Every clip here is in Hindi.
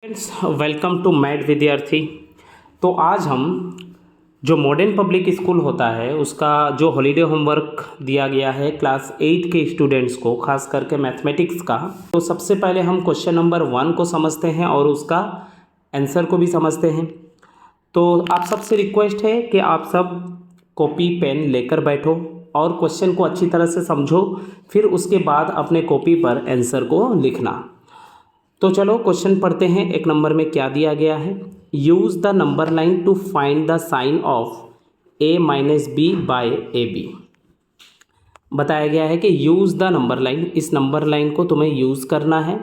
वेलकम टू मैड विद्यार्थी। तो आज हम जो मॉडर्न पब्लिक स्कूल होता है उसका जो हॉलीडे होमवर्क दिया गया है क्लास 8 के स्टूडेंट्स को, खास करके मैथमेटिक्स का, तो सबसे पहले हम क्वेश्चन नंबर 1 को समझते हैं और उसका आंसर को भी समझते हैं। तो आप सबसे रिक्वेस्ट है कि आप सब कॉपी पेन लेकर बैठो और क्वेश्चन को अच्छी तरह से समझो, फिर उसके बाद अपने कॉपी पर आंसर को लिखना। तो चलो क्वेश्चन पढ़ते हैं। एक नंबर में क्या दिया गया है, use the number line to find the sign of a minus B by A B. बताया गया है कि यूज़ द नंबर लाइन, इस नंबर लाइन को तुम्हें यूज़ करना है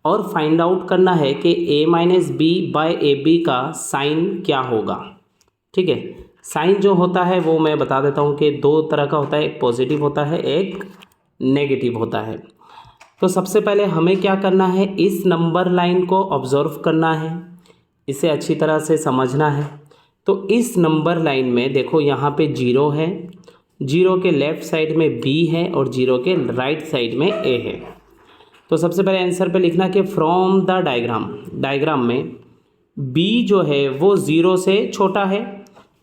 और फाइंड आउट करना है कि a minus B by A B का साइन क्या होगा। ठीक है, साइन जो होता है वो मैं बता देता हूँ कि दो तरह का होता है, एक पॉजिटिव होता है, एक नेगेटिव होता है। तो सबसे पहले हमें क्या करना है, इस नंबर लाइन को ऑब्जर्व करना है, इसे अच्छी तरह से समझना है। तो इस नंबर लाइन में देखो यहाँ पे 0 है, 0 के लेफ़्ट साइड में b है और 0 के राइट साइड में a है। तो सबसे पहले आंसर पे लिखना कि फ्रॉम द डायग्राम में b जो है वो 0 से छोटा है,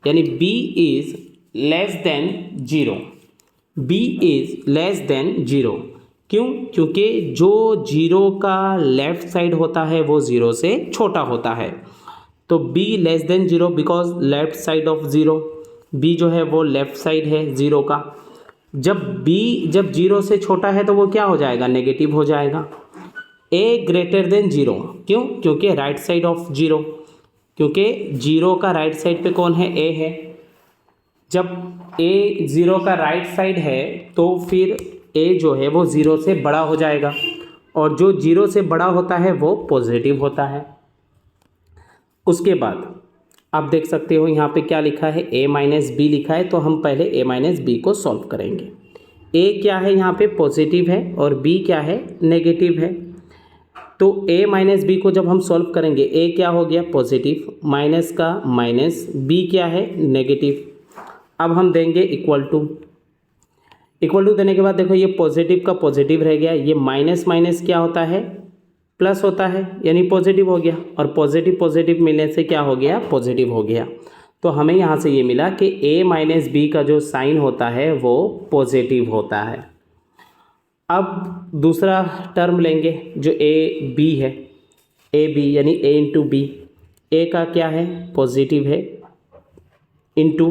यानी b is less than 0, b is less than 0। क्यों? क्योंकि जो 0 का लेफ़्ट साइड होता है वो 0 से छोटा होता है। तो b less than 0 because left side of 0, b जो है वो लेफ़्ट साइड है 0 का। जब 0 से छोटा है तो वो क्या हो जाएगा, नेगेटिव हो जाएगा। a ग्रेटर देन 0, क्यों? क्योंकि राइट साइड ऑफ 0, क्योंकि 0 का राइट साइड पे कौन है, a है। जब a 0 का राइट साइड है तो फिर a जो है वो 0 से बड़ा हो जाएगा और जो 0 से बड़ा होता है वो पॉजिटिव होता है। उसके बाद आप देख सकते हो यहाँ पे क्या लिखा है, a माइनस बी लिखा है। तो हम पहले a माइनस बी को सॉल्व करेंगे। a क्या है यहाँ पे, पॉजिटिव है, और b क्या है, नेगेटिव है। तो a माइनस बी को जब हम सॉल्व करेंगे, a क्या हो गया, पॉजिटिव, माइनस का माइनस, b क्या है, नेगेटिव। अब हम देंगे इक्वल टू देने के बाद देखो ये पॉजिटिव का पॉजिटिव रह गया, ये माइनस माइनस क्या होता है, प्लस होता है, यानी पॉजिटिव हो गया, और पॉजिटिव मिलने से क्या हो गया, पॉजिटिव हो गया। तो हमें यहाँ से ये मिला कि a माइनस बी का जो साइन होता है वो पॉजिटिव होता है। अब दूसरा टर्म लेंगे जो a b है, a b यानी a इंटू बी। a का क्या है, पॉजिटिव है, इंटू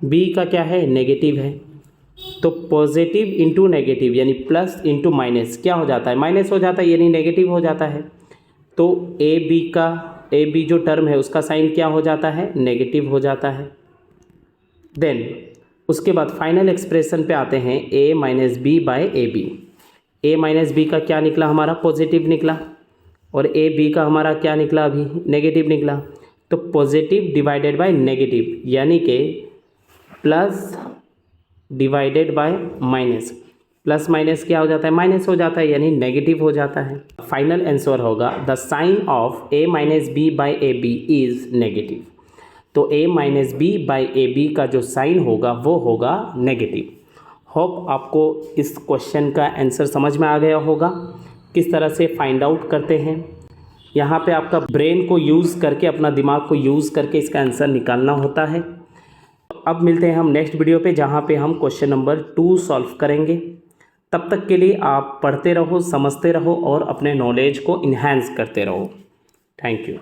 b का क्या है, नेगेटिव है। तो पॉजिटिव इंटू नेगेटिव यानी प्लस इंटू माइनस क्या हो जाता है, माइनस हो जाता है, यानी नेगेटिव हो जाता है। तो ए बी जो टर्म है उसका साइन क्या हो जाता है, नेगेटिव हो जाता है। देन उसके बाद फाइनल एक्सप्रेशन पे आते हैं, a minus B by A B. A minus B का क्या निकला, हमारा पॉजिटिव निकला, और ए बी का हमारा क्या निकला, अभी नेगेटिव निकला। तो पॉजिटिव डिवाइडेड बाय नेगेटिव यानी कि plus divided by minus, plus minus क्या हो जाता है, माइनस हो जाता है, यानी नेगेटिव हो जाता है। फाइनल आंसर होगा the sign of a minus B by A B is negative. तो a minus B by A B का जो साइन होगा वो होगा नेगेटिव। होप आपको इस क्वेश्चन का आंसर समझ में आ गया होगा, किस तरह से फाइंड आउट करते हैं। यहाँ पे आपका ब्रेन को यूज़ करके, अपना दिमाग को यूज़ करके इसका आंसर निकालना होता है। अब मिलते हैं हम नेक्स्ट वीडियो पे, जहाँ पे हम क्वेश्चन नंबर 2 सॉल्व करेंगे। तब तक के लिए आप पढ़ते रहो, समझते रहो और अपने नॉलेज को इन्हांस करते रहो। Thank you.